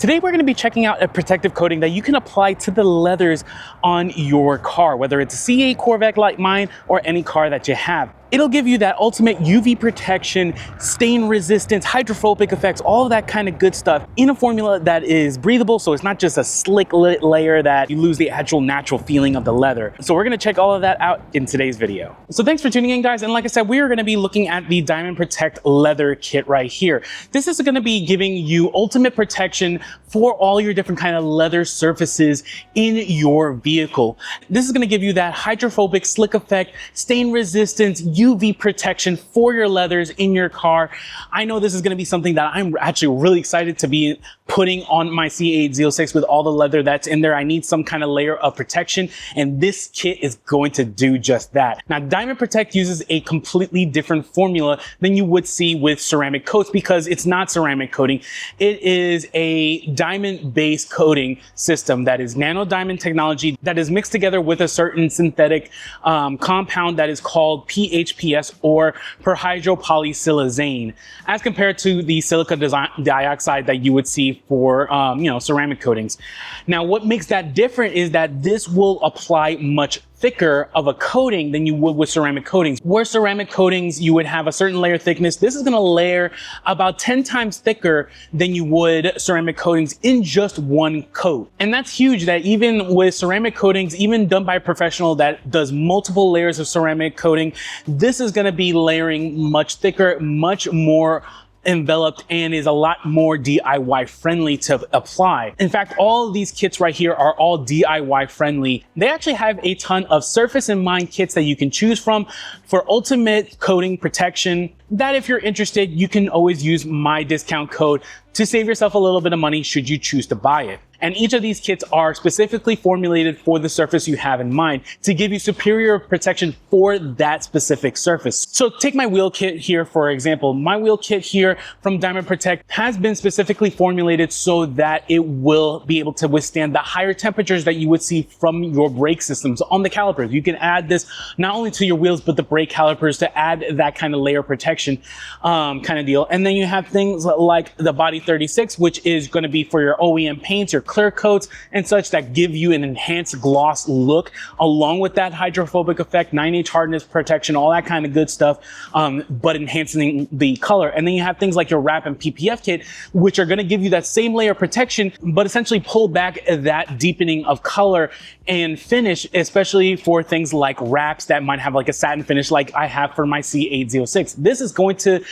Today we're going to be checking out a protective coating that you can apply to the leathers on your car, whether it's a C8 Corvette like mine or any car that you have. It'll give you that ultimate UV protection, stain resistance, hydrophobic effects, all of that kind of good stuff in a formula that is breathable, so it's not just a slick layer that you lose the actual natural feeling of the leather. So we're gonna check all of that out in today's video. So thanks for tuning in, guys, and like I said, we are gonna be looking at the Diamond Protect leather kit right here. This is gonna be giving you ultimate protection for all your different kind of leather surfaces in your vehicle. This is gonna give you that hydrophobic slick effect, stain resistance, UV protection for your leathers in your car. I know this is going to be something that I'm actually really excited to be putting on my C8 Z06 with all the leather that's in there. I need some kind of layer of protection, and this kit is going to do just that. Now, Diamond Protect uses a completely different formula than you would see with ceramic coats because it's not ceramic coating. It is a diamond-based coating system that is nano diamond technology that is mixed together with a certain synthetic compound that is called PHPS or perhydropolysilazane, as compared to the silica dioxide that you would see for ceramic coatings. Now, what makes that different is that this will apply much thicker of a coating than you would with ceramic coatings. Where ceramic coatings, you would have a certain layer thickness. This is going to layer about 10 times thicker than you would ceramic coatings in just one coat. And that's huge, that even with ceramic coatings, even done by a professional that does multiple layers of ceramic coating, this is going to be layering much thicker, much more enveloped, and is a lot more DIY friendly to apply. In fact, all of these kits right here are all DIY friendly. They actually have a ton of surface in mind kits that you can choose from for ultimate coating protection, that if you're interested, you can always use my discount code to save yourself a little bit of money should you choose to buy it. And each of these kits are specifically formulated for the surface you have in mind to give you superior protection for that specific surface. So take my wheel kit here, for example. My wheel kit here from Diamond Protect has been specifically formulated so that it will be able to withstand the higher temperatures that you would see from your brake systems on the calipers. You can add this not only to your wheels, but the brake calipers to add that kind of layer protection kind of deal. And then you have things like the Body 36, which is going to be for your OEM paints, your clear coats and such that give you an enhanced gloss look, along with that hydrophobic effect, 9H hardness protection, all that kind of good stuff, but enhancing the color. And then you have things like your wrap and PPF kit, which are going to give you that same layer of protection, but essentially pull back that deepening of color and finish, especially for things like wraps that might have like a satin finish like I have for my C8 Z06. This is going to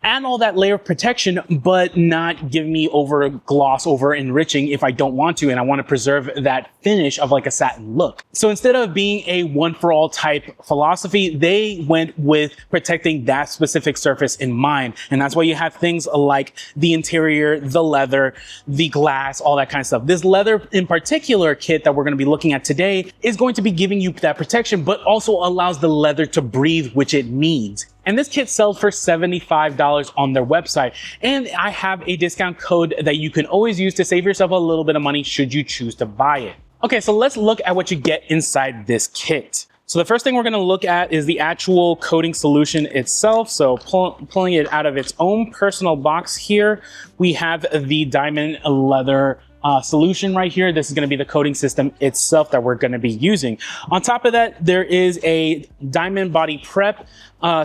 add all that layer of protection, but not give me over gloss, over enriching if I don't want to, and I want to preserve that finish of like a satin look. So instead of being a one for all type philosophy, they went with protecting that specific surface in mind. And that's why you have things like the interior, the leather, the glass, all that kind of stuff. This leather in particular kit that we're going to be looking at today is going to be giving you that protection, but also allows the leather to breathe, which it needs. And this kit sells for $75 on their website. And I have a discount code that you can always use to save yourself a little bit of money should you choose to buy it. Okay, so let's look at what you get inside this kit. So the first thing we're going to look at is the actual coating solution itself. So pulling it out of its own personal box here, we have the diamond leather solution right here. This is going to be the coating system itself that we're going to be using. On top of that, there is a diamond body prep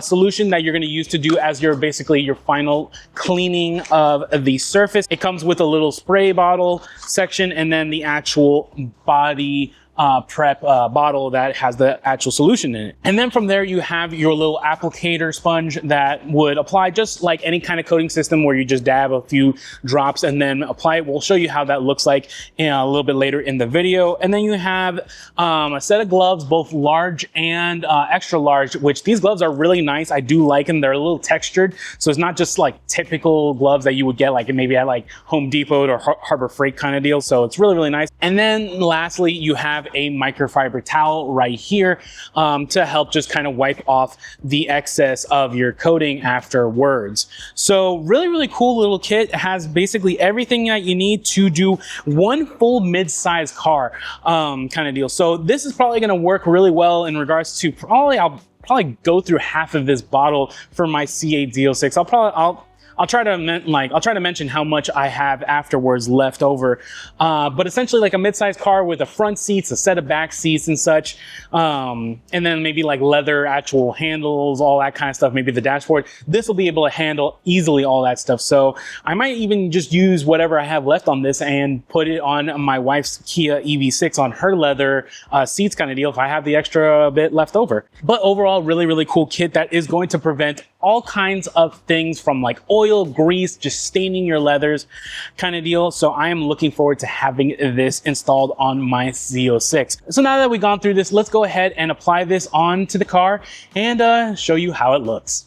solution that you're going to use to do as your basically your final cleaning of the surface. It comes with a little spray bottle section and then the actual body prep bottle that has the actual solution in it. And then from there, you have your little applicator sponge that would apply just like any kind of coating system where you just dab a few drops and then apply it. We'll show you how that looks like a little bit later in the video. And then you have a set of gloves, both large and extra large, which these gloves are really nice. I do like them. They're a little textured. So it's not just like typical gloves that you would get like maybe at like Home Depot or Harbor Freight kind of deal. So it's really, really nice. And then lastly, you have a microfiber towel right here to help just kind of wipe off the excess of your coating afterwards. So really, really cool little kit. It has basically everything that you need to do one full mid-size car kind of deal. So this is probably going to work really well in regards to I'll probably go through half of this bottle for my C8 Z06. I'll I'll try to mention how much I have afterwards left over. But essentially like a mid-sized car with a front seats, a set of back seats and such. And then maybe like leather actual handles, all that kind of stuff, maybe the dashboard. This will be able to handle easily all that stuff. So I might even just use whatever I have left on this and put it on my wife's Kia EV6 on her leather seats kind of deal if I have the extra bit left over. But overall, really, really cool kit that is going to prevent all kinds of things from like oil, grease, just staining your leathers kind of deal. So I am looking forward to having this installed on my Z06. So now that we've gone through this, let's go ahead and apply this onto the car and show you how it looks.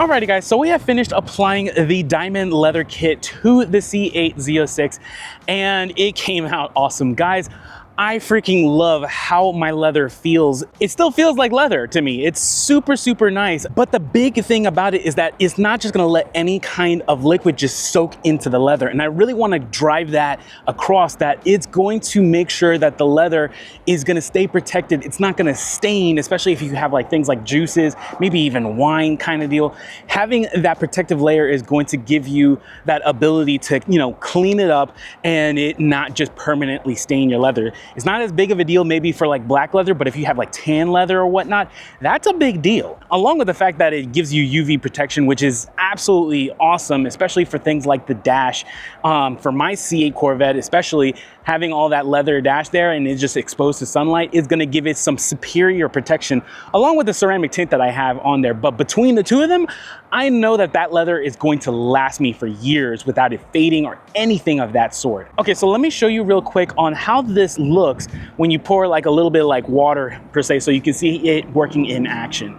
Alrighty guys, so we have finished applying the diamond leather kit to the C8 Z06 and it came out awesome. Guys, I freaking love how my leather feels. It still feels like leather to me. It's super, super nice. But the big thing about it is that it's not just gonna let any kind of liquid just soak into the leather. And I really wanna drive that across, that it's going to make sure that the leather is gonna stay protected. It's not gonna stain, especially if you have like things like juices, maybe even wine kind of deal. Having that protective layer is going to give you that ability to, you know, clean it up and it not just permanently stain your leather. It's not as big of a deal maybe for like black leather, but if you have like tan leather or whatnot, that's a big deal. Along with the fact that it gives you UV protection, which is absolutely awesome, especially for things like the dash. For my C8 Corvette, especially having all that leather dash there and it's just exposed to sunlight is gonna give it some superior protection, along with the ceramic tint that I have on there. But between the two of them, I know that that leather is going to last me for years without it fading or anything of that sort. Okay, so let me show you real quick on how this looks when you pour like a little bit like water per se, so you can see it working in action.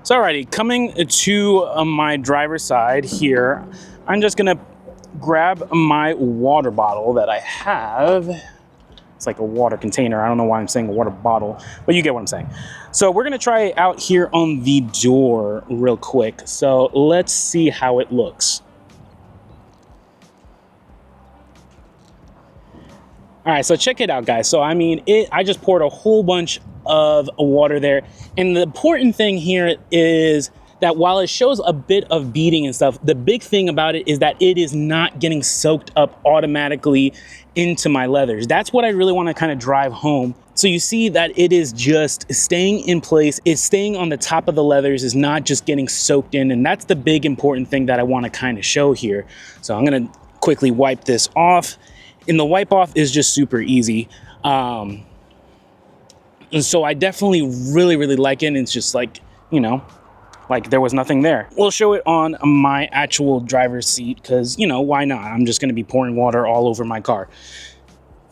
So alrighty, coming to my driver's side here, I'm just gonna grab my water bottle that I have. It's like a water container. I don't know why I'm saying a water bottle, but you get what I'm saying. So we're gonna try it out here on the door real quick. So let's see how it looks. All right, so check it out, guys. So I mean, I just poured a whole bunch of water there. And the important thing here is that while it shows a bit of beading and stuff, the big thing about it is that it is not getting soaked up automatically into my leathers. That's what I really want to kind of drive home. So you see that it is just staying in place. It's staying on the top of the leathers, is not just getting soaked in. And that's the big important thing that I want to kind of show here. So I'm going to quickly wipe this off. And the wipe off is just super easy. And so I definitely really like it. And it's just like, you know, like there was nothing there. We'll show it on my actual driver's seat because, you know, why not? I'm just going to be pouring water all over my car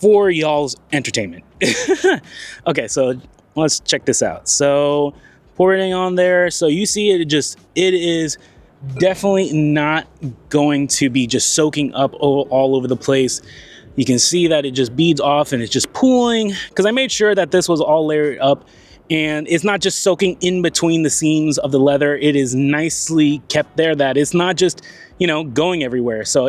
for y'all's entertainment. Okay, so let's check this out. So pouring on there. So you see it is definitely not going to be just soaking up all over the place. You can see that it just beads off and it's just pooling because I made sure that this was all layered up. And it's not just soaking in between the seams of the leather. It is nicely kept there, that it's not just, you know, going everywhere. So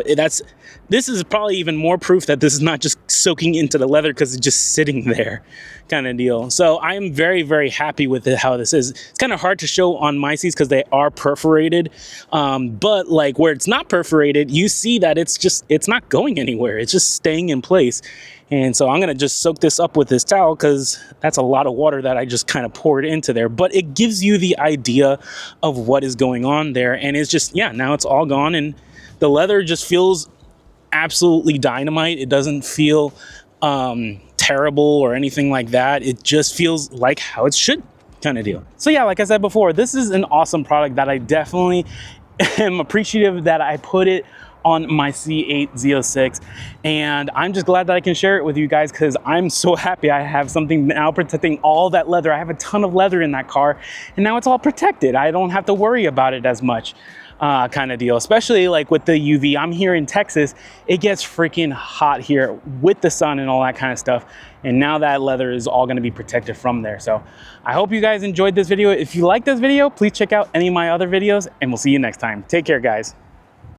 this is probably even more proof that this is not just soaking into the leather because it's just sitting there kind of deal. So I'm very happy with how this is. It's kind of hard to show on my seats because they are perforated. But like where it's not perforated, you see that it's not going anywhere. It's just staying in place. And so I'm gonna just soak this up with this towel because that's a lot of water that I just kind of poured into there. But it gives you the idea of what is going on there. And it's just, yeah, now it's all gone and the leather just feels absolutely dynamite. It doesn't feel terrible or anything like that. It just feels like how it should kind of deal. So yeah, like I said before, this is an awesome product that I definitely am appreciative that I put it on my C8 Z06, and I'm just glad that I can share it with you guys because I'm so happy I have something now protecting all that leather. I have a ton of leather in that car and now it's all protected. I don't have to worry about it as much kind of deal, especially like with the UV. I'm here in Texas. It gets freaking hot here with the sun and all that kind of stuff. And now that leather is all going to be protected from there. So I hope you guys enjoyed this video. If you like this video, please check out any of my other videos and we'll see you next time. Take care, guys.